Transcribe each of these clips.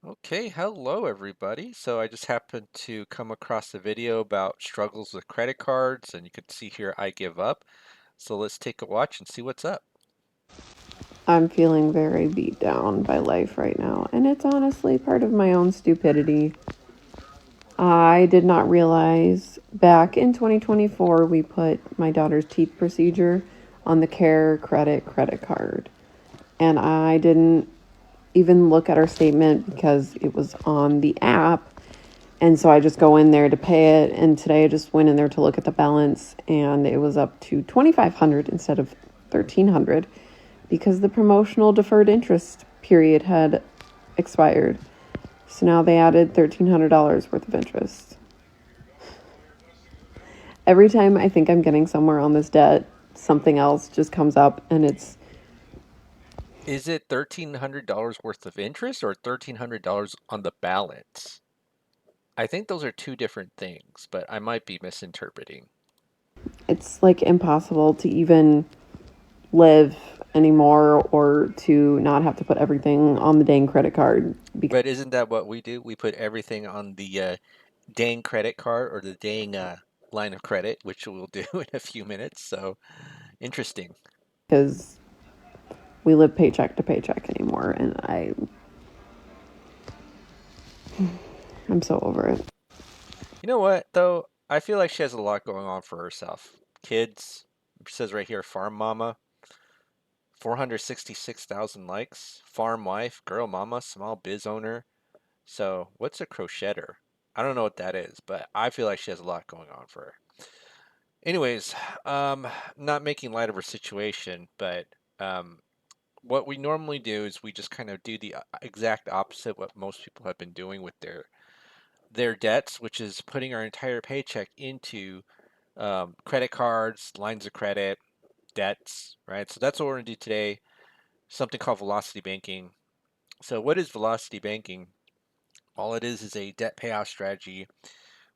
Okay, hello everybody. So I just happened to come across a video about struggles with credit cards, and you can see here I give up. So let's take a watch and see what's up. I'm feeling very beat down by life right now, and it's honestly part of my own stupidity. I did not realize back in 2024 we put my daughter's teeth procedure on the Care credit card, and I didn't even look at our statement because it was on the app. And so I just go in there to pay it. And today I just went in there to look at the balance, and it was up to 2,500 instead of 1,300 because the promotional deferred interest period had expired. So now they added $1,300 worth of interest. Every time I think I'm getting somewhere on this debt, something else just comes up, and it's Is it $1,300 worth of interest or $1,300 on the balance? I think those are two different things, but I might be misinterpreting. it's like impossible to even live anymore or to not have to put everything on the dang credit card because But isn't that what we do? We put everything on the dang credit card or the dang line of credit, which we'll do in a few minutes. So interesting. we live paycheck to paycheck anymore, and I'm so over it. You know what, though? I feel like she has a lot going on for herself. Kids, it says right here, farm mama, 466,000 likes, farm wife, girl mama, small biz owner. So, what's a crocheter? I don't know what that is, but I feel like she has a lot going on for her. Anyways, um, not making light of her situation, but um, what we normally do is we just kind of do the exact opposite what most people have been doing with their debts, which is putting our entire paycheck into credit cards, lines of credit, debts, right? So that's what we're going to do today, something called velocity banking. So, what is velocity banking? All it is a debt payoff strategy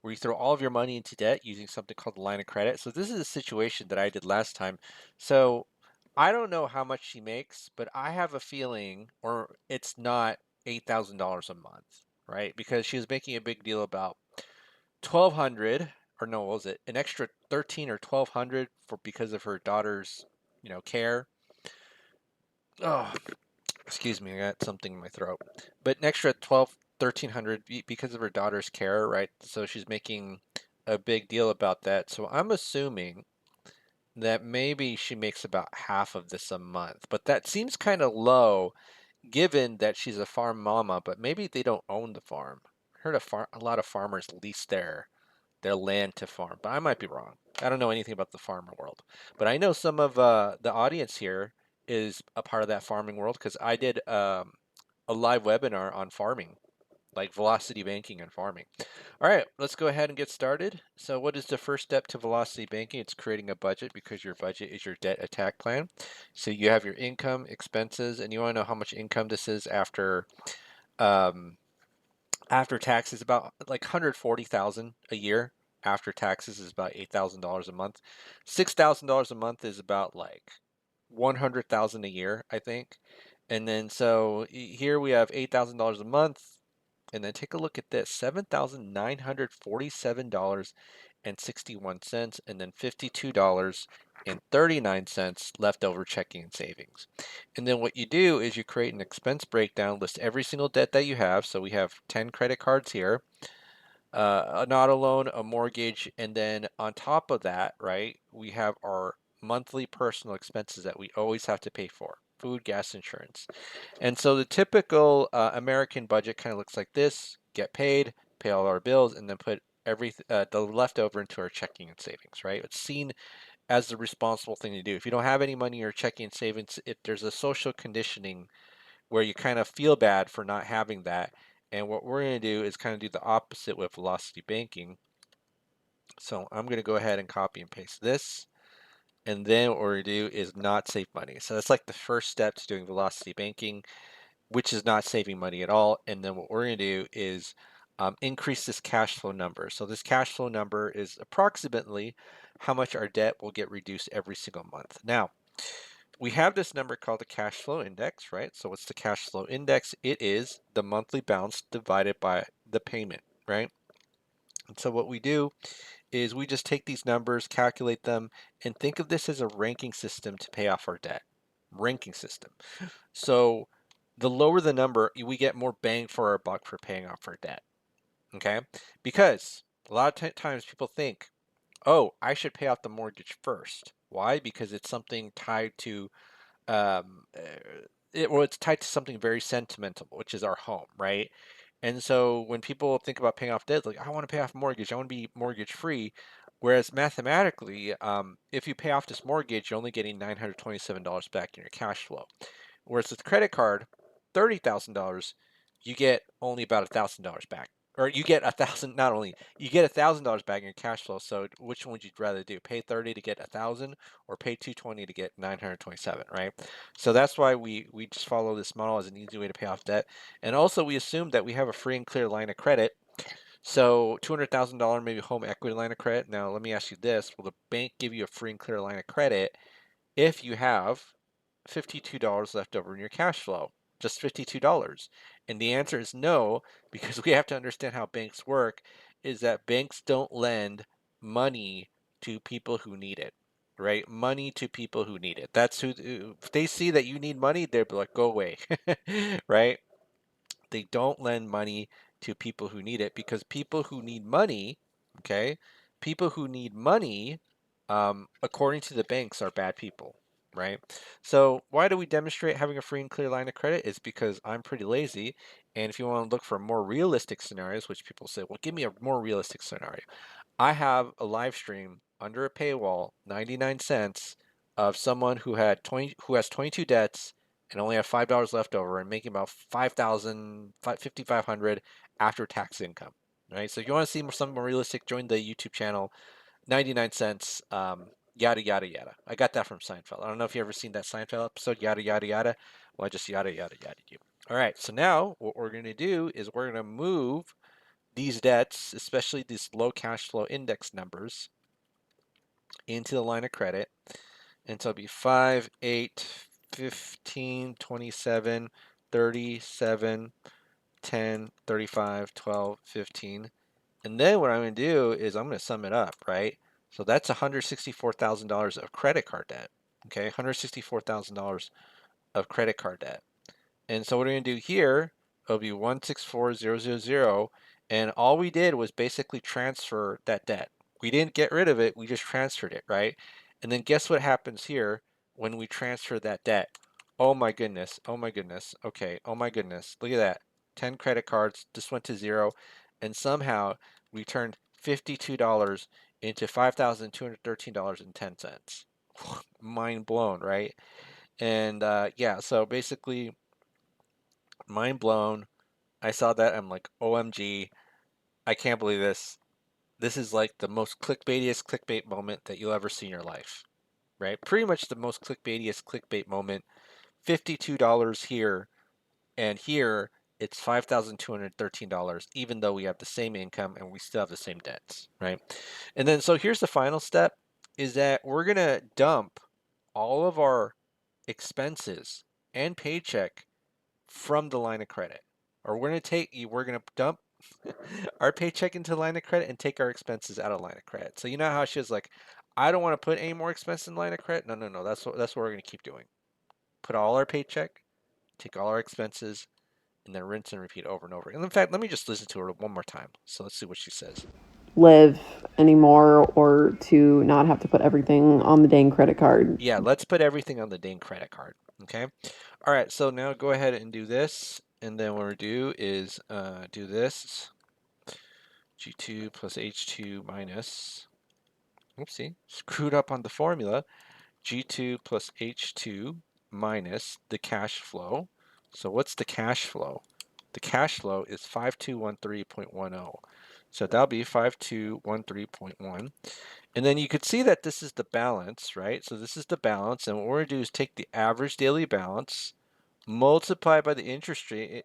where you throw all of your money into debt using something called the line of credit. So, this is a situation that I did last time. So, I don't know how much she makes, but I have a feeling, or it's not $8,000 a month, right? Because she was making a big deal about 1,200, or no, what was it? An extra 13 or 1,200 for because of her daughter's, care. Oh, excuse me, I got something in my throat. But an extra 12, 1,300 because of her daughter's care, right? So she's making a big deal about that. So I'm assuming that maybe she makes about half of this a month, but that seems kind of low given that she's a farm mama, but maybe they don't own the farm. I heard a lot of farmers lease their land to farm, but I might be wrong. I don't know anything about the farmer world, but I know some of the audience here is a part of that farming world because I did a live webinar on farming, like velocity banking and farming. All right, let's go ahead and get started. So, what is the first step to velocity banking? It's creating a budget because your budget is your debt attack plan. So, you have your income, expenses, and you want to know how much income this is um, after taxes, about like 140,000 a year. After taxes is about $8,000 a month. $6,000 a month is about like 100,000 a year, I think. And then so here we have $8,000 a month. And then take a look at this, $7,947.61, and then $52.39 leftover checking and savings. And then what you do is you create an expense breakdown, list every single debt that you have. So we have 10 credit cards here, an auto loan, a mortgage, and then on top of that, right, we have our monthly personal expenses that we always have to pay for: food, gas, insurance. And so the typical American budget kind of looks like this: get paid, pay all our bills, and then put the leftover into our checking and savings, right? It's seen as the responsible thing to do. If you don't have any money in your checking and savings, if there's a social conditioning where you kind of feel bad for not having that. And what we're going to do is kind of do the opposite with velocity banking. So I'm going to go ahead and copy and paste this. And then what we're going to do is not save money. So that's like the first step to doing velocity banking, which is not saving money at all. And then what we're going to do is increase this cash flow number. So this cash flow number is approximately how much our debt will get reduced every single month. Now, we have this number called the cash flow index, right? So what's the cash flow index? It is the monthly balance divided by the payment, right? And so what we do is we just take these numbers, calculate them, and think of this as a ranking system to pay off our debt. Ranking system. So the lower the number, we get more bang for our buck for paying off our debt. Okay? Because a lot of times people think, oh, I should pay off the mortgage first. Why? Because it's something tied to it's tied to something very sentimental, which is our home, right? And so when people think about paying off debt, like I want to pay off mortgage, I want to be mortgage free. Whereas mathematically, if you pay off this mortgage, you're only getting $927 back in your cash flow. Whereas with credit card, $30,000, you get only about $1,000 back, or you get 1,000. Not only you get $1,000 back in your cash flow. So which one would you rather do? Pay 30 to get 1,000, or pay 220 to get 927, right? So that's why we just follow this model as an easy way to pay off debt. And also we assume that we have a free and clear line of credit. So $200,000 maybe home equity line of credit. Now let me ask you this: will the bank give you a free and clear line of credit if you have $52 left over in your cash flow? Just $52. And the answer is no, because we have to understand how banks work, is that banks don't lend money to people who need it, right? Money to people who need it. That's who, if they see that you need money, they'll be like, go away, right? They don't lend money to people who need it, because people who need money, okay, people who need money, according to the banks, are bad people, right? So why do we demonstrate having a free and clear line of credit? Is because I'm pretty lazy. And if you want to look for more realistic scenarios, which people say, well, give me a more realistic scenario. I have a live stream under a paywall, 99 cents, of someone who has 22 debts and only have $5 left over and making about 5,000, 5,500 after tax income. Right? So if you want to see something more realistic, join the YouTube channel, 99 cents, yada, yada, yada. I got that from Seinfeld. I don't know if you ever seen that Seinfeld episode, yada, yada, yada. Well, I just yada, yada, yada you. All right, so now what we're going to do is we're going to move these debts, especially these low cash flow index numbers, into the line of credit. And so it'll be 5, 8, 15, 27, 37, 10, 35, 12, 15. And then what I'm going to do is I'm going to sum it up, right? So that's $164,000 of credit card debt. Okay, $164,000 of credit card debt. And so what we're going to do here, it'll be 164,000, and all we did was basically transfer that debt. We didn't get rid of it, we just transferred it, right? And then guess what happens here when we transfer that debt? Oh my goodness, oh my goodness, okay, oh my goodness, look at that. 10 credit cards just went to zero, and somehow we turned $52 into $5,213.10. Mind blown, right? And yeah, so basically, mind blown. I saw that. I'm like, OMG, I can't believe this. This is like the most clickbaitiest clickbait moment that you'll ever see in your life, right? Pretty much the most clickbaitiest clickbait moment. $52 here, and here it's $5,213, even though we have the same income and we still have the same debts, right? And then, so here's the final step, is that we're going to dump all of our expenses and paycheck from the line of credit. Or we're going to dump our paycheck into the line of credit and take our expenses out of line of credit. So you know how she's like, I don't want to put any more expense in line of credit. No, no, no. That's what we're going to keep doing. Put all our paycheck, take all our expenses, and then rinse and repeat over and over. And in fact, let me just listen to her one more time. So let's see what she says. Live anymore or to not have to put everything on the dang credit card. Yeah, let's put everything on the dang credit card. Okay. All right. So now go ahead and do this. And then what we're do is do this. G2 plus H2 minus, oopsie, screwed up on the formula. G2 plus H2 minus the cash flow. So what's the cash flow? The cash flow is 5213.10. So that'll be 5213.1. And then you could see that this is the balance, right? So this is the balance. And what we're going to do is take the average daily balance, multiply by the interest rate,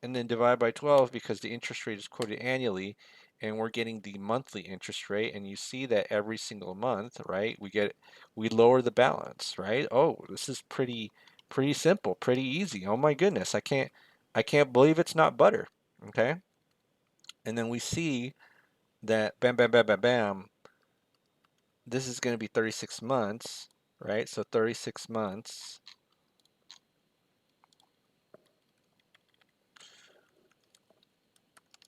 and then divide by 12 because the interest rate is quoted annually, and we're getting the monthly interest rate. And you see that every single month, right? We lower the balance, right? Oh, this is pretty simple, pretty easy. Oh my goodness, I can't believe it's not butter. Okay, and then we see that bam, bam, bam, bam, bam. This is going to be 36 months, right? So 36 months.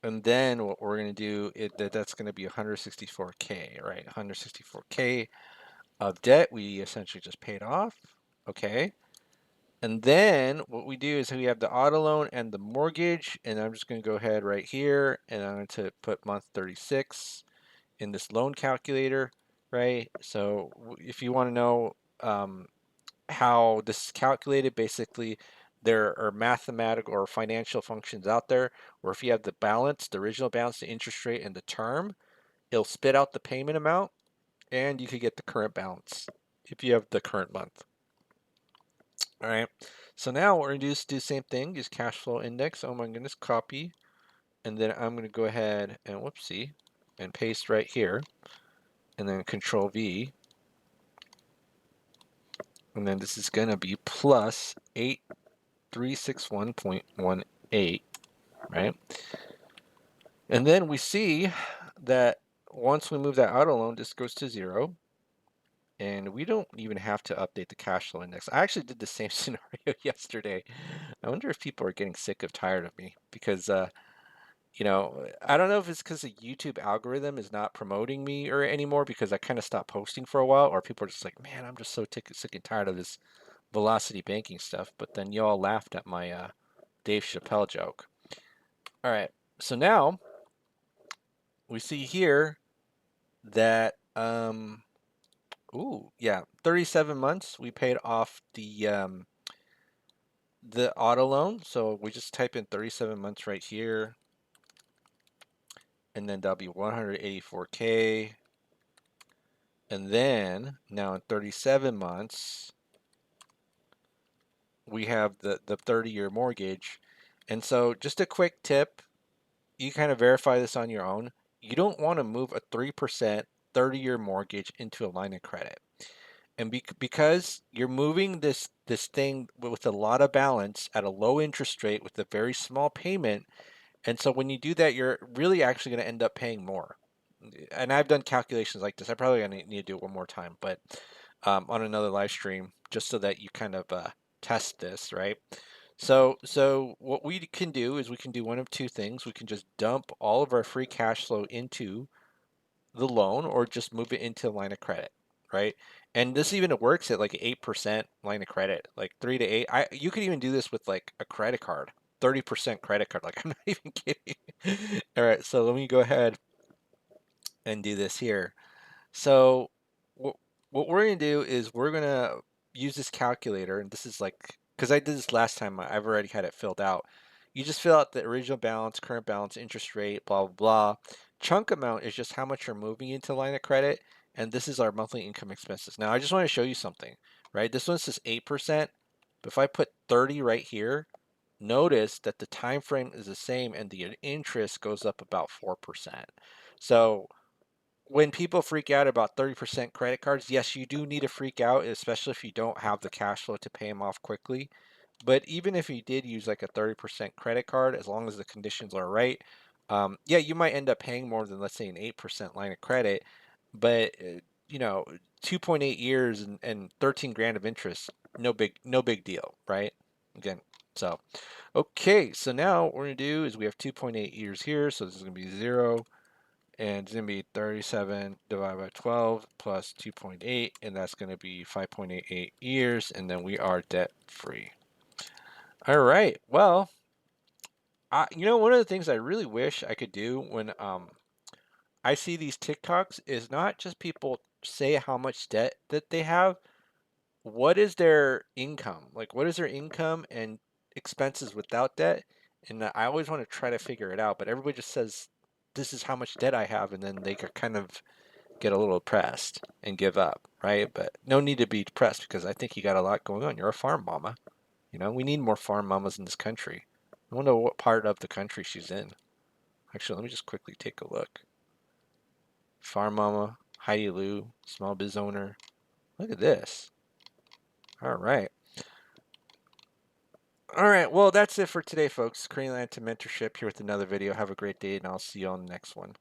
And then what we're going to do is that's going to be 164K, right? 164K of debt we essentially just paid off. Okay. And then what we do is we have the auto loan and the mortgage. And I'm just going to go ahead right here and I'm going to put month 36 in this loan calculator, right? So if you want to know how this is calculated, basically there are mathematical or financial functions out there where if you have the balance, the original balance, the interest rate, and the term, it'll spit out the payment amount and you could get the current balance if you have the current month. All right. So now we're going to do the same thing, use cash flow index. Oh my goodness, copy. And then I'm going to go ahead and whoopsie and paste right here. And then control V. And then this is going to be plus 8361.18, right? And then we see that once we move that auto loan, this goes to 0. And we don't even have to update the cash flow index. I actually did the same scenario yesterday. I wonder if people are getting sick of tired of me because, I don't know if it's because the YouTube algorithm is not promoting me or anymore because I kind of stopped posting for a while, or people are just like, man, I'm just so sick and tired of this velocity banking stuff. But then y'all laughed at my Dave Chappelle joke. All right, so now we see here that ooh, yeah, 37 months we paid off the auto loan. So we just type in 37 months right here, and then that'll be 184K. And then now in 37 months, we have the 30-year mortgage. And so just a quick tip, you kind of verify this on your own. You don't want to move a 3% 30-year mortgage into a line of credit. And because you're moving this thing with a lot of balance at a low interest rate with a very small payment, and so when you do that, you're really actually going to end up paying more. And I've done calculations like this. I probably gonna need to do it one more time, but on another live stream, just so that you kind of test this, right? So what we can do is we can do one of two things. We can just dump all of our free cash flow into the loan or just move it into a line of credit, right? And this even works at like 8% line of credit, like 3 to 8. You could even do this with like a credit card, 30% credit card. Like I'm not even kidding. All right, so let me go ahead and do this here. So what we're gonna do is we're gonna use this calculator, and this is like because I did this last time, I've already had it filled out. You just fill out the original balance, current balance, interest rate, blah blah blah. Chunk amount is just how much you're moving into line of credit, and this is our monthly income expenses. Now I just want to show you something, right? This one says 8%, but if I put 30 right here, notice that the time frame is the same and the interest goes up about 4%. So when people freak out about 30% credit cards, yes, you do need to freak out, especially if you don't have the cash flow to pay them off quickly. But even if you did use like a 30% credit card, as long as the conditions are right, yeah, you might end up paying more than, let's say, an 8% line of credit. But, you know, 2.8 years and 13 grand of interest, no big deal, right? Again, so, okay, so now what we're going to do is we have 2.8 years here, so this is going to be 0. And it's going to be 37 divided by 12 plus 2.8, and that's going to be 5.88 years, and then we are debt free. All right. Well, one of the things I really wish I could do when I see these TikToks is not just people say how much debt that they have. What is their income? Like, what is their income and expenses without debt? And I always want to try to figure it out, but everybody just says, this is how much debt I have, and then they kind of get a little depressed and give up, right? But no need to be depressed because I think you got a lot going on. You're a farm mama. We need more farm mamas in this country. I wonder what part of the country she's in. Actually, let me just quickly take a look. Farm mama, Heidi Lou, small biz owner. Look at this. All right. All right. Well, that's it for today, folks. Creating Land to Mentorship here with another video. Have a great day, and I'll see you on the next one.